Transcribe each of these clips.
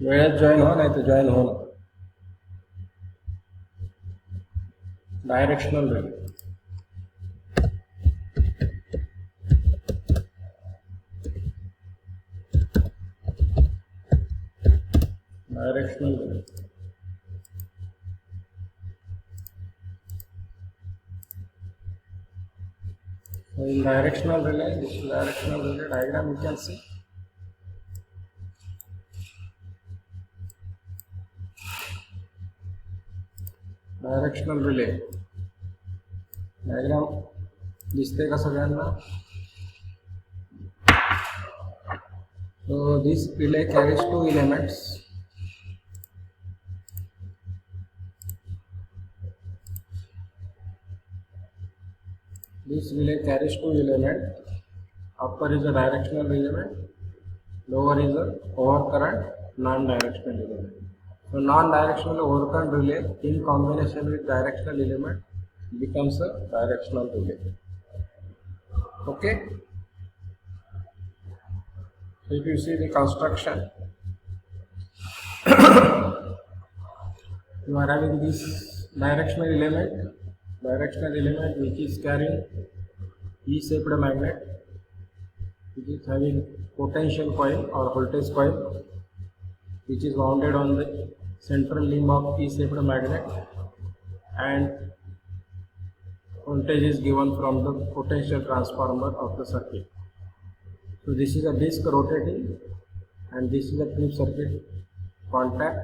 वेळेत जॉईन हो, नाही तर जॉईन हो ना. Directional relay. Directional relay. So in directional relay, this is directional relay diagram you can see. Directional relay diagram दिसते का सगळ्यांना? So this relay carries two elements. This relay carries two elements. Upper is a directional element, lower is a overcurrent non-directional element. So non-directional overcurrent relay in combination with directional element becomes a directional relay. Okay. So if you see the construction, you are having this directional element which is carrying E-shaped magnet, which is having potential coil or voltage coil, which is wounded on the central limb of E-shaped magnet, and voltage is given from the potential transformer of the circuit. So this is a disc rotating, and this is a trip circuit contact.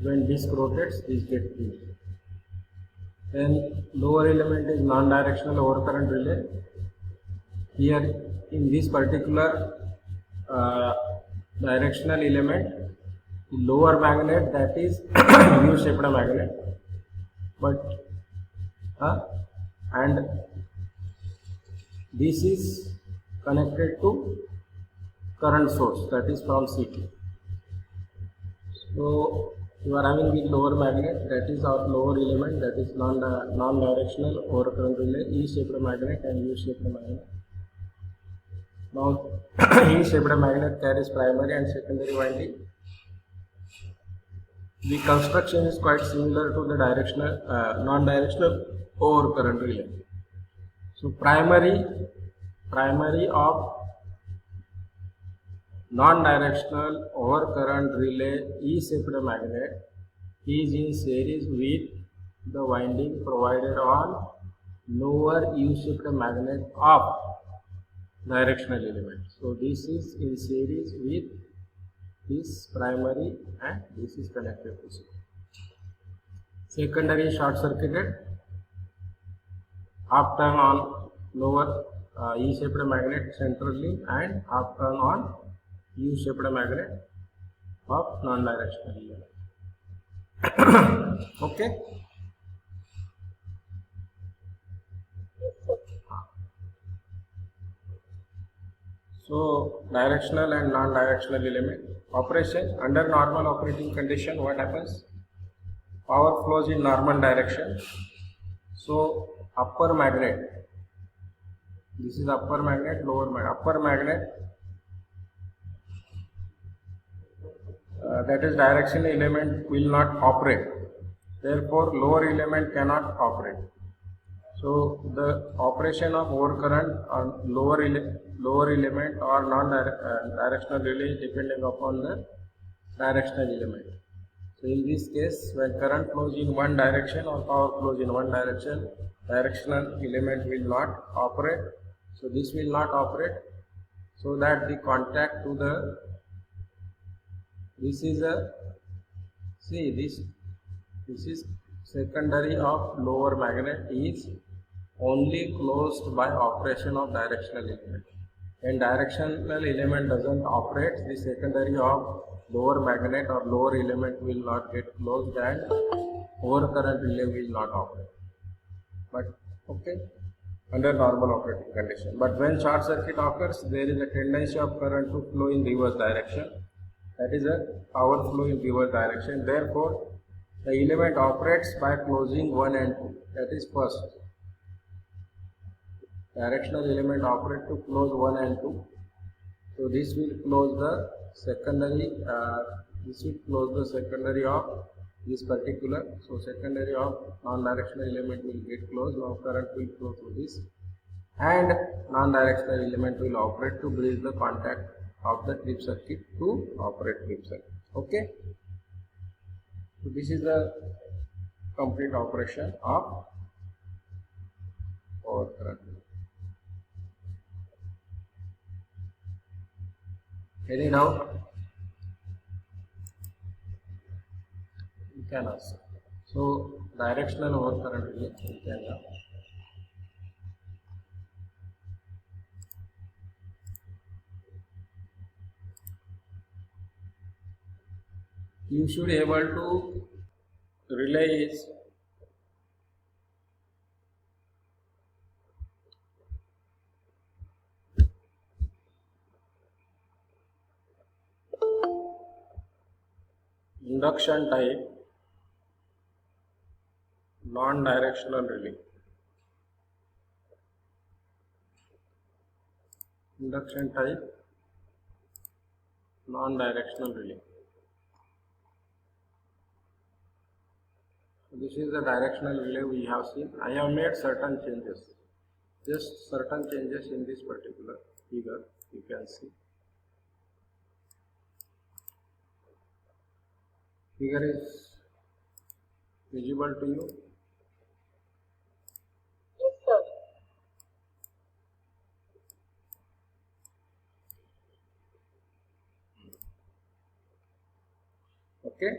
When disc rotates, this gets fused. Then lower element is non-directional overcurrent relay. Here in this particular directional element, the lower magnet, that is U-shaped magnet, but and this is connected to current source, that is from CT. So you are having the lower magnet, that is our lower element, that is non-directional overcurrent relay, E-shaped magnet and U-shaped magnet. Now E-shaped magnet carries primary and secondary winding. The construction is quite similar to the non-directional overcurrent relay. So primary of non-directional overcurrent relay E-shaped magnet is in series with the winding provided on lower U-shaped magnet of directional element. So this is in series with this primary, and this is connected to secondary short circuited, half turn on lower E-shaped magnet centrally and half turn on U-shaped magnet of non-directional element. Okay. So directional and non-directional element operation under normal operating condition, what happens? Power flows in normal direction. So upper magnet, this is upper magnet, lower magnet. Upper magnet, that is directional element, will not operate. Therefore lower element cannot operate. So the operation of overcurrent on lower element or non-directional relay depending upon the directional element. So in this case, when current flows in one direction or power flows in one direction, directional element will not operate. So this will not operate, so that the contact to the, this is a, see this is secondary of lower magnet is only closed by operation of directional element. When directional element doesn't operate, the secondary of lower magnet or lower element will not get closed and overcurrent relay will not operate. But okay, under normal operating condition. But when short circuit occurs, there is a tendency of current to flow in reverse direction. That is a power flow in reverse direction. Therefore, the element operates by closing 1 and 2. That is first. Directional element operate to close 1 and 2. So this will close the secondary this will close the secondary of this particular. So secondary of non-directional element will get closed. Now current will flow through this, and non-directional element will operate to bridge the contact of the trip circuit to operate trip circuit. Okay. So this is the complete operation of power current. Any doubt? You can ask. So directional overcurrent relay you can have. You should be able to relay is induction type non-directional relay. Induction type non-directional relay. So this is the directional relay we have seen. I have made certain changes, just certain changes in this particular figure. You can see. Figure is visible to you? Yes, sir. Okay.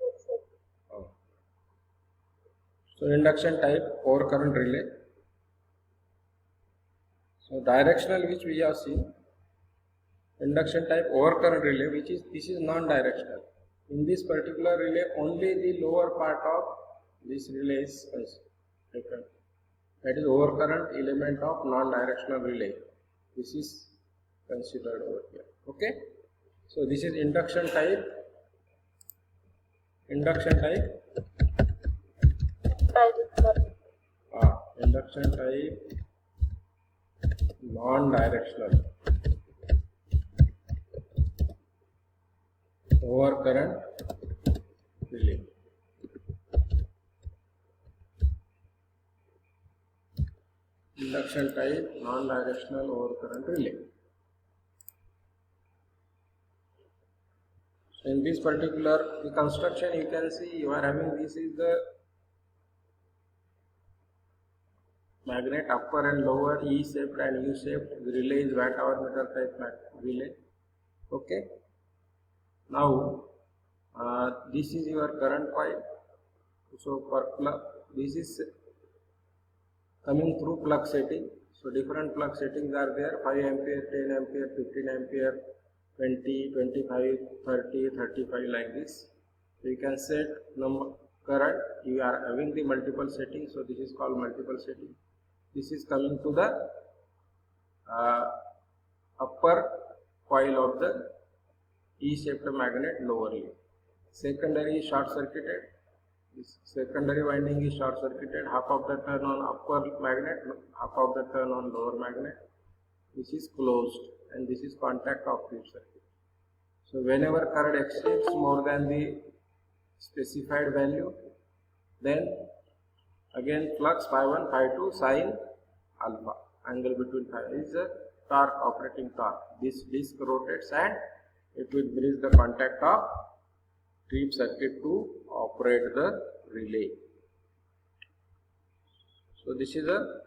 Yes, sir. Oh. So induction type overcurrent relay. So directional which we have seen, induction type overcurrent relay, which is this is non-directional. In this particular relay, only the lower part of this relay is taken. That is overcurrent element of non-directional relay. This is considered over here. Okay. So this is induction type. Induction type. Right, sir. Induction type non-directional overcurrent relay. Induction type non-directional overcurrent relay. So in this particular the construction, you can see you are having, this is the magnet upper and lower, E shaped and U shaped. The relay is watt hour meter type relay. Okay. Now this is your current coil. So per plug, this is coming through plug setting. So different plug settings are there: 5 ampere, 10 ampere, 15 ampere, 20, 25, 30, 35, like this. So you can set number current. You are having the multiple settings. So this is called multiple setting. This is coming to the upper coil of the E-shaped magnet lowerly. Secondary is short circuited. This secondary winding is short circuited. Half of the turn on upper magnet, half of the turn on lower magnet. This is closed, and this is contact of trip circuit. So whenever current exceeds more than the specified value, then again flux phi1, phi2 sine alpha. Angle between phi is the torque, operating torque. This disc rotates and it will bridge the contact of trip circuit to operate the relay. So this is a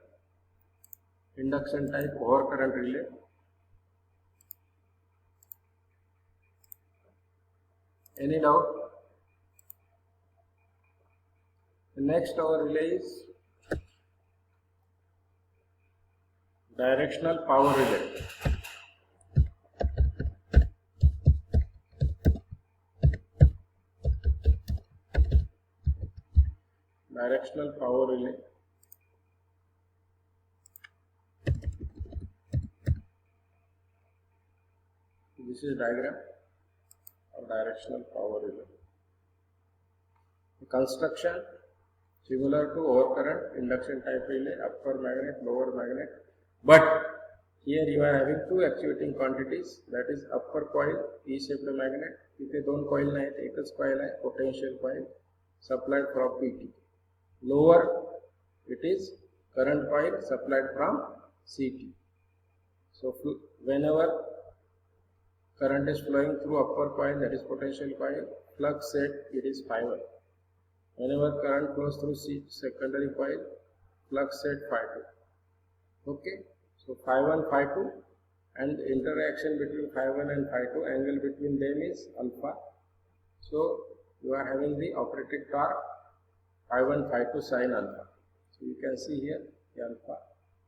induction type overcurrent relay. Any doubt? The next our relay is directional power relay. Directional power relay. This is diagram of directional power relay. The construction similar to overcurrent induction type relay, upper magnet, lower magnet, but here you are having two actuating quantities, that is upper coil E-shaped magnet, तिथे दोन coil नाहीत, एकच coil आहे, potential coil supplied from PT. Lower it is current coil supplied from CT. So whenever current is flowing through upper coil, that is potential coil, flux set it is phi1. Whenever current flows through secondary coil, flux set phi2. Okay, so phi1, phi2, and interaction between phi1 and phi2, angle between them is alpha. So you are having the operating torque phi1, phi2 sin alpha. So you can see here the alpha.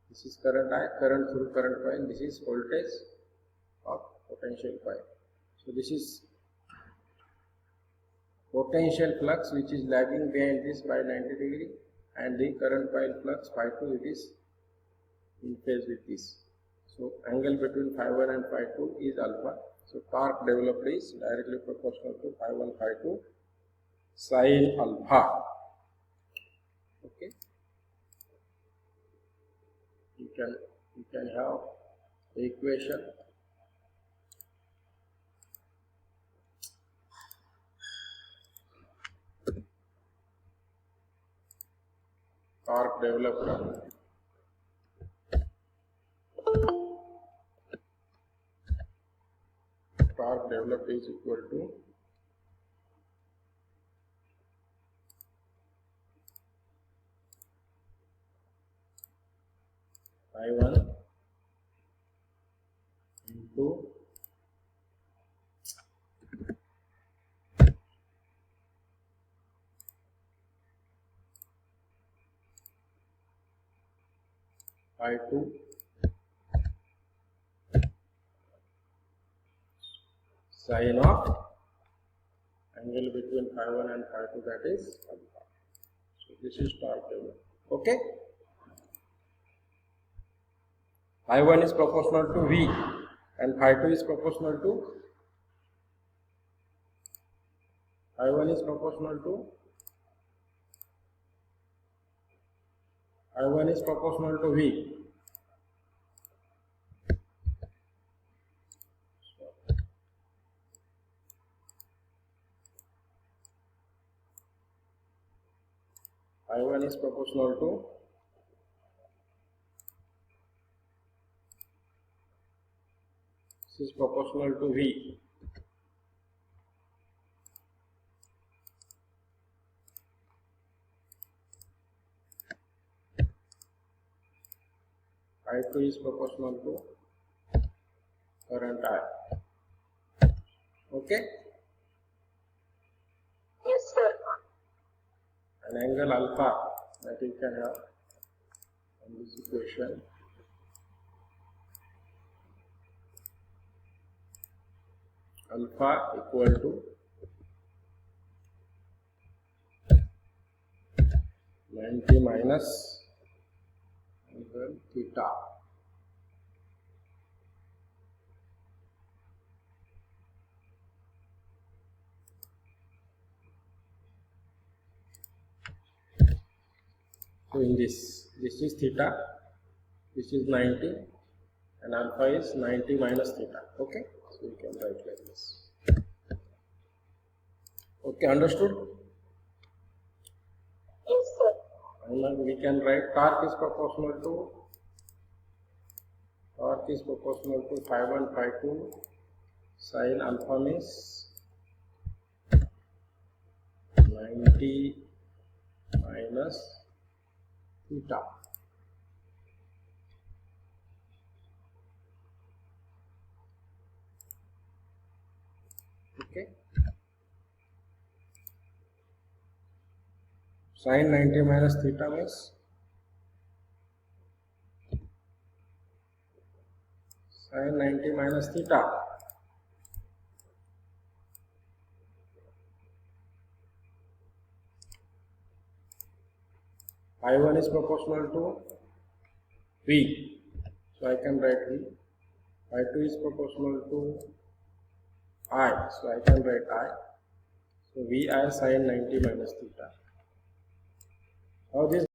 This is current I, current through current coil. This is voltage of potential coil. So this is potential flux which is lagging behind this by 90 degree, and the current coil flux phi2 it is in phase with this. So angle between phi1 and phi2 is alpha. So torque developed is directly proportional to phi1 phi2 sin alpha. Okay. You can have the equation. Torque developed is equal to phi1 into phi2 sin of angle between phi1 and phi2, that is alpha. So this is torque developed. Okay. Phi1 is proportional to V and phi2 is proportional to phi1 is proportional to V. I1 is proportional to this is proportional to V. I2 is proportional to current I. Okay? Yes, sir. An angle alpha that you can have on this equation alpha equal to 90 minus angle theta. So in this is theta, this is 90, and alpha is 90 minus theta. Okay, so you can write like this. Okay, understood? Yes, sir. And we can write torque is proportional to phi1 phi2 sin alpha means 90 minus theta. Okay. Sin 90 minus theta means sin 90 minus theta. I1 is proportional to V, so I can write V. I2 is proportional to I, so I can write I. So Vi sin 90 minus theta. How this